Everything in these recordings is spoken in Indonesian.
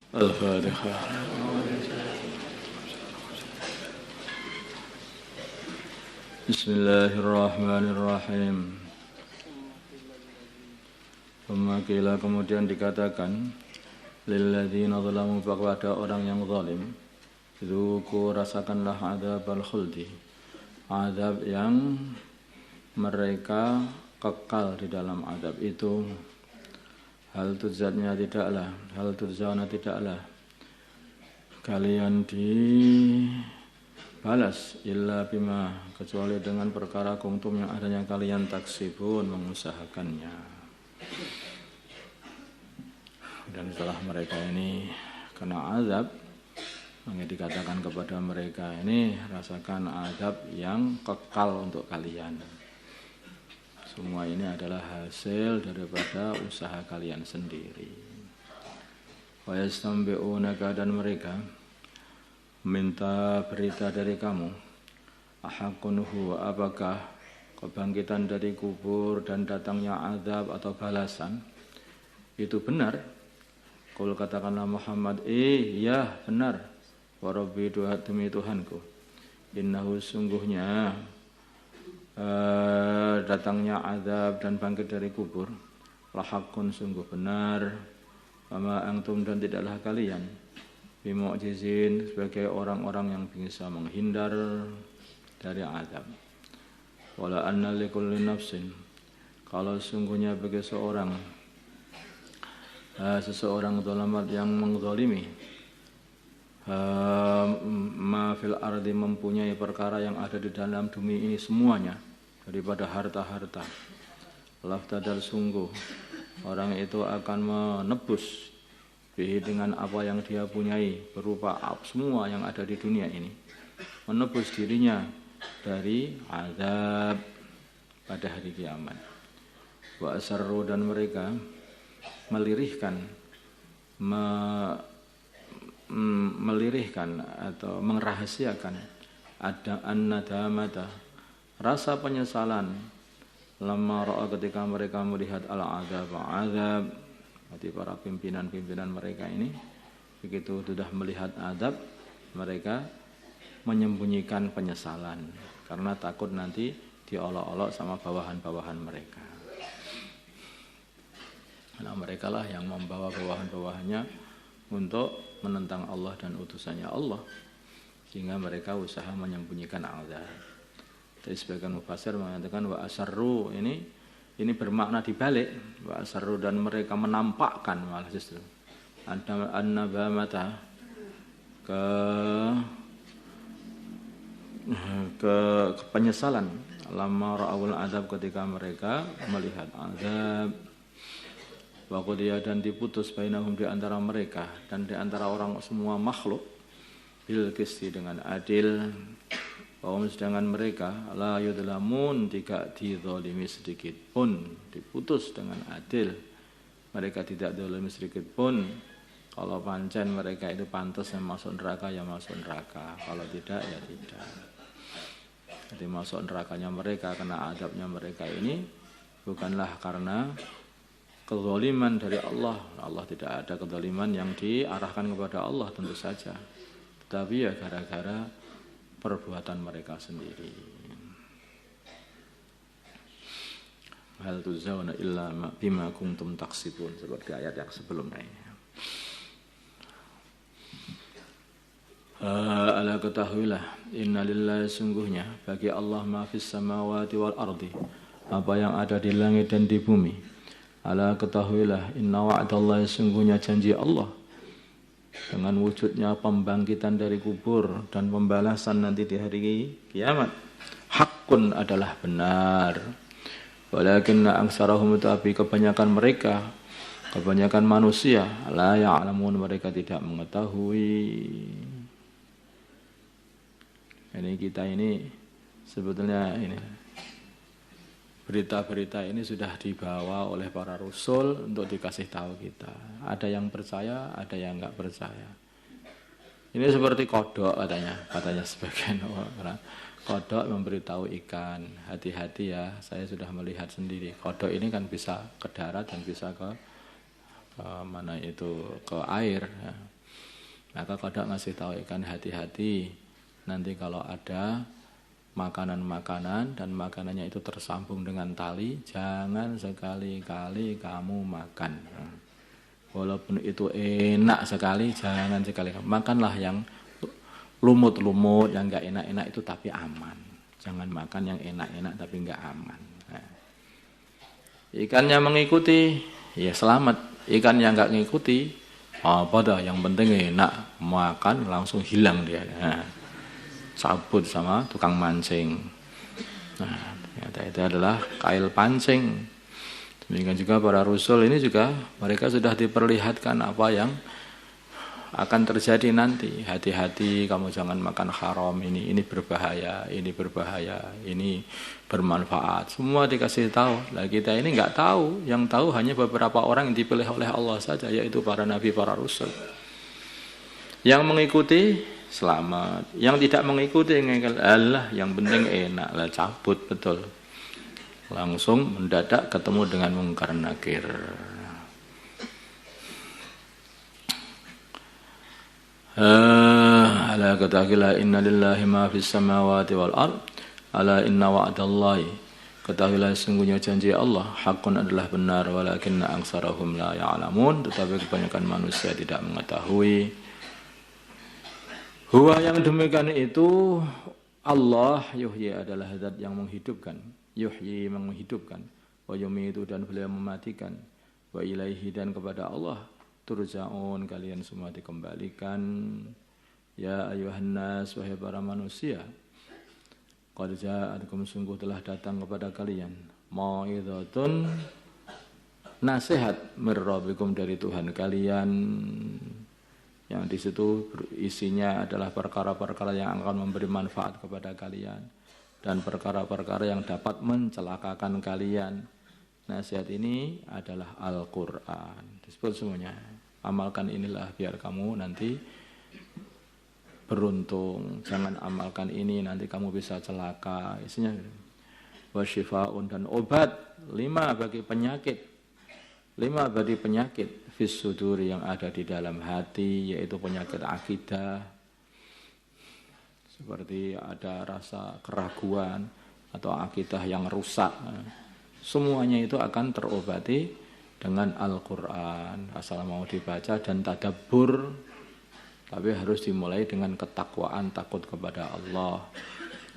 Al-Fatihah. Bismillahirrahmanirrahim. Kemudian dikatakan lilladzina zalamu, kepada orang yang zalim, dzuku, rasakanlah adzabal khuldi, azab yang mereka kekal di dalam azab itu. Hal tudzana tidaklah kalian dibalas illa bima, kecuali dengan perkara kuntum yang adanya kalian taksibun, mengusahakannya. Dan setelah mereka ini kena azab, maka dikatakan kepada mereka ini, rasakan azab yang kekal untuk kalian. Semua ini adalah hasil daripada usaha kalian sendiri. Wa yastambi'unaka, dan mereka minta berita dari kamu. Ahaqqun huwa, apakah kebangkitan dari kubur dan datangnya azab atau balasan itu benar? Qul, katakanlah Muhammad, ya benar. Wa rabbi, demi Tuhanku, innahu, sungguhnya datangnya azab dan bangkit dari kubur, lahaqqun, sungguh benar. Wama antum, dan tidaklah kalian, bimu'jizin, sebagai orang-orang yang bisa menghindar dari azab. Wala anna likulli nafsin, kalau sungguhnya bagi seseorang zalamat yang menzalimi, ma fil ardi, mempunyai perkara yang ada di dalam bumi ini semuanya, daripada harta-harta, laftadal, sungguh orang itu akan menebus bihi, dengan apa yang dia punyai, berupa semua yang ada di dunia ini, menebus dirinya dari azab pada hari kiamat. Wa asarru, dan mereka melirihkan atau merahasiakan ada an-nadamata, rasa penyesalan, lamma ra'a, ketika mereka melihat azab, berarti para pimpinan mereka ini begitu sudah melihat azab, mereka menyembunyikan penyesalan karena takut nanti diolok-olok sama bawahan-bawahan mereka. Nah, mereka lah yang membawa bawahan-bawahannya untuk menentang Allah dan utusannya Allah, sehingga mereka usaha menyembunyikan azab. Tapi sebagian mufassir mengatakan wa asarru, ini bermakna dibalik. Wa asarru, dan mereka menampakkan, malah justru an-nabamata, ke penyesalan, lamma ra'awul azab, ketika mereka melihat azab. Wa qudiya, dan diputus bainahum, di antara mereka dan di antara orang semua makhluk, bil qisti, dengan adil. Bahwa sedangkan mereka la yudlamun, tidak dizalimi sedikit pun, diputus dengan adil, mereka tidak dizalimi sedikit pun. Kalau pancen mereka itu pantas yang masuk neraka, ya masuk neraka, kalau tidak ya tidak. Jadi masuk nerakanya mereka, kena azabnya mereka ini bukanlah karena kezaliman dari Allah. Allah tidak ada kezaliman yang diarahkan kepada Allah, tentu saja, tetapi ya gara-gara perbuatan mereka sendiri. Hal tuzawna illa bima kuntum taksibun, seperti ayat yang sebelumnya ini. Ala ketahuilah, inna lillahi, sungguhnya bagi Allah, ma fis samawati wal ardi, apa yang ada di langit dan di bumi. Ala ketahuilah, inna wa'dallahi, sungguhnya janji Allah dengan wujudnya pembangkitan dari kubur dan pembalasan nanti di hari kiamat, haqqun, adalah benar. Walakinna aksarahum, tapi kebanyakan manusia, la ya'lamun, mereka tidak mengetahui. Ini kita ini sebetulnya ini berita-berita ini sudah dibawa oleh para rasul untuk dikasih tahu kita. Ada yang percaya, ada yang enggak percaya. Ini seperti kodok katanya sebagian orang. Kodok memberitahu ikan, hati-hati ya, saya sudah melihat sendiri. Kodok ini kan bisa ke darat dan bisa ke mana itu, ke air. Ya. Maka kadang ngasih tahu ikan hati-hati nanti kalau ada makanan-makanan dan makanannya itu tersambung dengan tali, jangan sekali-kali kamu makan. Walaupun itu enak sekali, jangan sekali makanlah yang lumut-lumut, yang enggak enak-enak itu tapi aman. Jangan makan yang enak-enak tapi enggak aman. Nah. Ikannya mengikuti, ya selamat. Ikan yang enggak mengikuti, apa dah? Yang penting enak, makan langsung hilang dia. Nah, sabut sama tukang mancing. Nah, ternyata itu adalah kail pancing. Demikian juga para rasul ini juga mereka sudah diperlihatkan apa yang akan terjadi nanti. Hati-hati, kamu jangan makan haram, ini berbahaya, ini bermanfaat. Semua dikasih tahu. Lah kita ini enggak tahu, yang tahu hanya beberapa orang yang dipilih oleh Allah saja, yaitu para nabi, para rasul. Yang mengikuti selamat, yang tidak mengikuti Allah, yang penting enak lah, cabut betul. Langsung mendadak ketemu dengan mungkar nakir. Ala katakanlah inna lillahi ma fis samawati wal ard. Ala inna wa'dallahi. Ketahuilah sungguhnya janji Allah hakun adalah benar, walakinna aksarahum la ya'lamun, tetapi kebanyakan manusia tidak mengetahui. Huwa yang demikian itu Allah yuhyi adalah zat yang menghidupkan, yuhyi menghidupkan, wa yumitu dan beliau mematikan, wa ilaihi dan kepada Allah turja'un kalian semua dikembalikan. Ya ayuhan nas, wahai para manusia, qad ja'atkum sungguh telah datang kepada kalian mau'izatun, nasihat mir rabbikum dari Tuhan kalian, yang di situ isinya adalah perkara-perkara yang akan memberi manfaat kepada kalian dan perkara-perkara yang dapat mencelakakan kalian. Nasihat ini adalah Al-Quran. Disebut semuanya. Amalkan inilah biar kamu nanti beruntung. Jangan amalkan ini nanti kamu bisa celaka. Isinya wasyifaun dan obat 5 bagi penyakit. 5 bagi penyakit fis suduri yang ada di dalam hati, yaitu penyakit akidah. Seperti ada rasa keraguan atau akidah yang rusak. Semuanya itu akan terobati dengan Al-Quran. Asal mau dibaca dan tadabbur. Tapi harus dimulai dengan ketakwaan, takut kepada Allah.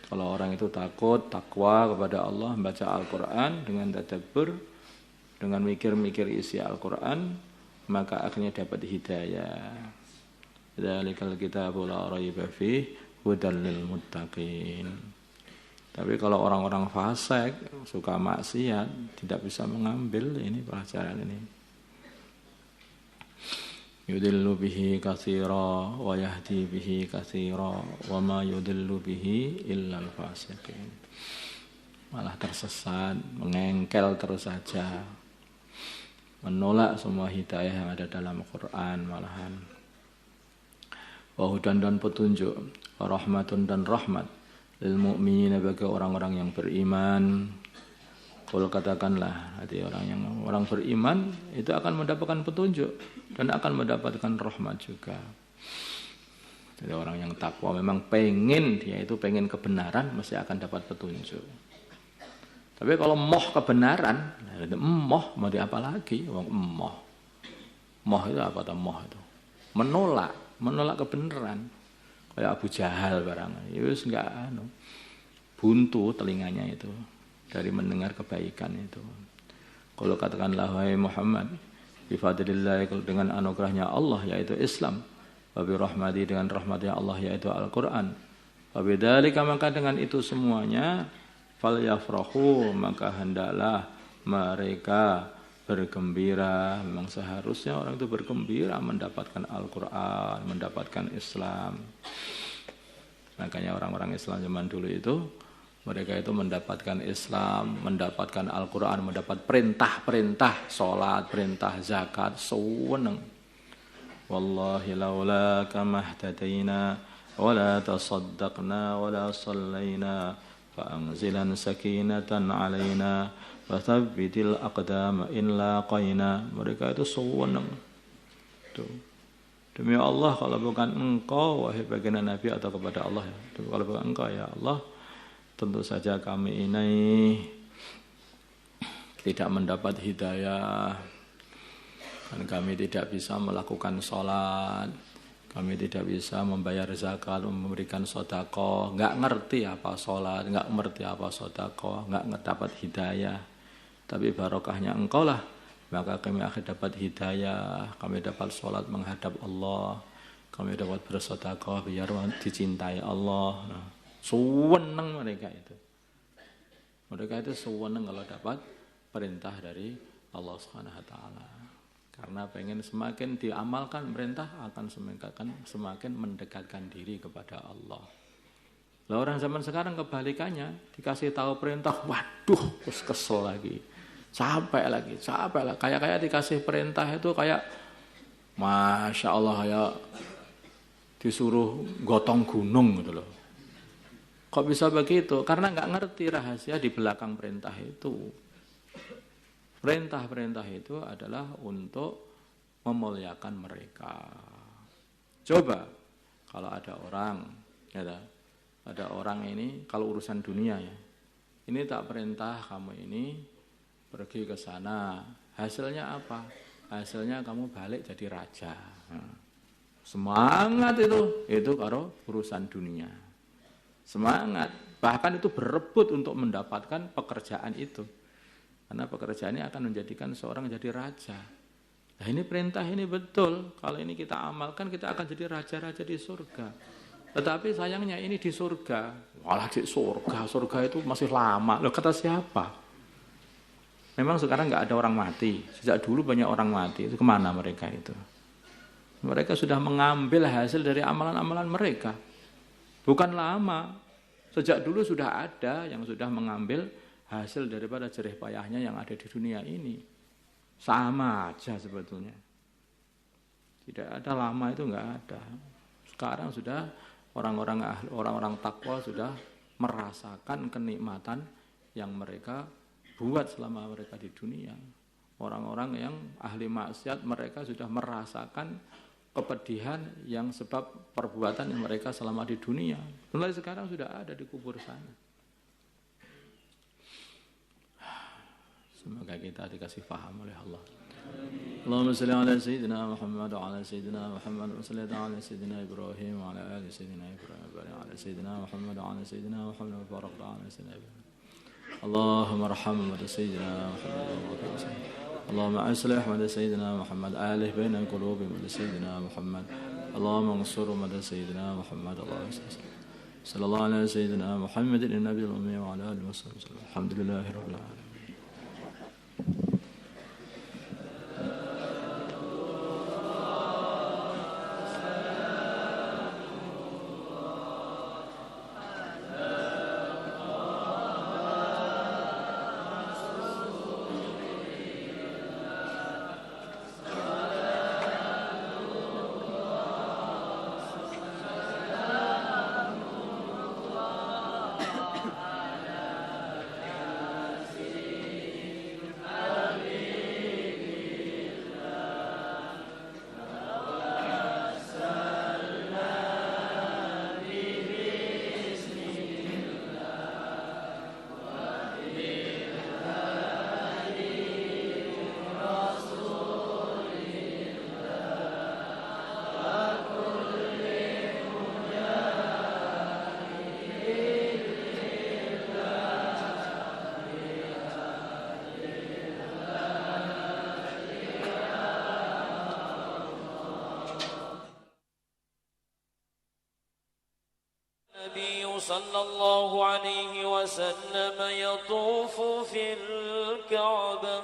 Kalau orang itu takut, takwa kepada Allah, membaca Al-Quran dengan tadabbur, dengan mikir-mikir isi Al-Quran, maka akhirnya dapat hidayah. Dzalikal kitabu la raiba fihi hudal lil muttaqin. Tapi kalau orang-orang fasik, suka maksiat, tidak bisa mengambil ini pelajaran ini. Yudillu bihi katsira wa yahdi bihi katsira wa ma yudillu bihi illal fasiqin. Malah tersesat, mengengkel terus saja. Menolak semua hidayah yang ada dalam Quran malahan. Wahudan dan petunjuk, rahmatun dan rahmat lil mu'minin bagi orang-orang yang beriman. Kalau katakanlah hati orang beriman itu akan mendapatkan petunjuk dan akan mendapatkan rahmat juga. Jadi orang yang takwa memang dia itu pengen kebenaran, mesti akan dapat petunjuk. Tapi kalau moh kebenaran, moh mau di apa lagi? Moh itu apa tuh moh itu? Menolak kebenaran. Kayak Abu Jahal barang. Yus enggak buntu telinganya itu dari mendengar kebaikan itu. Kalau katakanlah wahai Muhammad, bi fadlillah, dengan anugerahnya Allah yaitu Islam, wa bi rahmati dengan rahmatnya Allah yaitu Al-Qur'an. Wa bidzalika maka dengan itu semuanya falyafrahu maka hendaklah mereka bergembira. Memang seharusnya orang itu bergembira mendapatkan Al-Quran, mendapatkan Islam. Makanya orang-orang Islam zaman dulu itu mereka itu mendapatkan Islam, mendapatkan Al-Quran, mendapat perintah-perintah sholat, perintah zakat, sewenang. Wallahi laula kamahtadaina wala tasaddaqna wala sallaina fa'anzilan sakinatan alaina wa thabbitil aqdama in laqaina. Mereka itu sewenang. Tuh. Demi Allah, kalau bukan engkau, wahai baginda Nabi, atau kepada Allah ya. Kalau bukan engkau ya Allah, tentu saja kami ini tidak mendapat hidayah, dan kami tidak bisa melakukan sholat, kami tidak bisa membayar zakat, memberikan sedekah, nggak ngerti apa sholat, nggak ngerti apa sedekah, nggak dapat hidayah. Tapi barokahnya engkau lah, maka kami akan dapat hidayah, kami dapat sholat menghadap Allah, kami dapat bersedekah biar dicintai Allah. Nah, suweneng mereka itu. Mereka itu suweneng kalau dapat perintah dari Allah Subhanahu wa taala. Karena pengen semakin diamalkan perintah akan semakin mendekatkan diri kepada Allah. Lah orang zaman sekarang kebalikannya, dikasih tahu perintah, waduh, terus kesel lagi. Capek lagi. Kayak dikasih perintah itu kayak Masya Allah ya disuruh gotong gunung gitu loh. Kok bisa begitu? Karena nggak ngerti rahasia di belakang perintah itu. Perintah-perintah itu adalah untuk memuliakan mereka. Coba kalau ada orang ini kalau urusan dunia ya, ini tak perintah kamu ini pergi ke sana. Hasilnya apa? Hasilnya kamu balik jadi raja. Semangat itu kalau urusan dunia. Semangat, bahkan itu berebut untuk mendapatkan pekerjaan itu. Karena pekerjaan ini akan menjadikan seorang jadi raja. Nah ini perintah ini betul. Kalau ini kita amalkan, kita akan jadi raja-raja di surga. Tetapi sayangnya ini di surga. Walah di surga. Surga itu masih lama. Loh kata siapa? Memang sekarang nggak ada orang mati. Sejak dulu banyak orang mati. Itu kemana mereka itu? Mereka sudah mengambil hasil dari amalan-amalan mereka. Bukan lama. Sejak dulu sudah ada yang sudah mengambil hasil daripada jerih payahnya yang ada di dunia ini. Sama aja sebetulnya. Tidak ada lama itu enggak ada. Sekarang sudah orang-orang takwa sudah merasakan kenikmatan yang mereka buat selama mereka di dunia. Orang-orang yang ahli maksiat mereka sudah merasakan kepedihan yang sebab perbuatan yang mereka selama di dunia. Mulai sekarang sudah ada di kubur sana. Semoga kita dikasih faham oleh Allah. Allahumma salli ala sayyidina Muhammad wa ala sayyidina Muhammad wa salli ala sayyidina Ibrahim wa ala ali sayyidina Ibrahim wa ala sayyidina Muhammad wa ala sayyidina Muhammad wa barik ala sayyidina Ibrahim. Allahumma arham wa sayyidina Muhammad wa ala sayyidina. Allahumma aslih wa sayyidina Muhammad alih baina qulubi wa sayyidina Muhammad. Allahumma ansur wa sayyidina Muhammad Allahumma sallallahu ala sayyidina Muhammadin nabiyil ummi wa ala alihi wa sahbihi. Alhamdulillahirabbil alamin. صلى الله عليه وسلم يطوف في الكعبة